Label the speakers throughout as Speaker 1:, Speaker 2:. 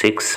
Speaker 1: 6۔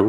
Speaker 1: 2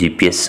Speaker 1: GPS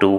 Speaker 1: 2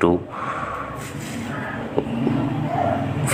Speaker 1: 2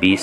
Speaker 1: 20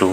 Speaker 1: 2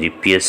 Speaker 1: GPS،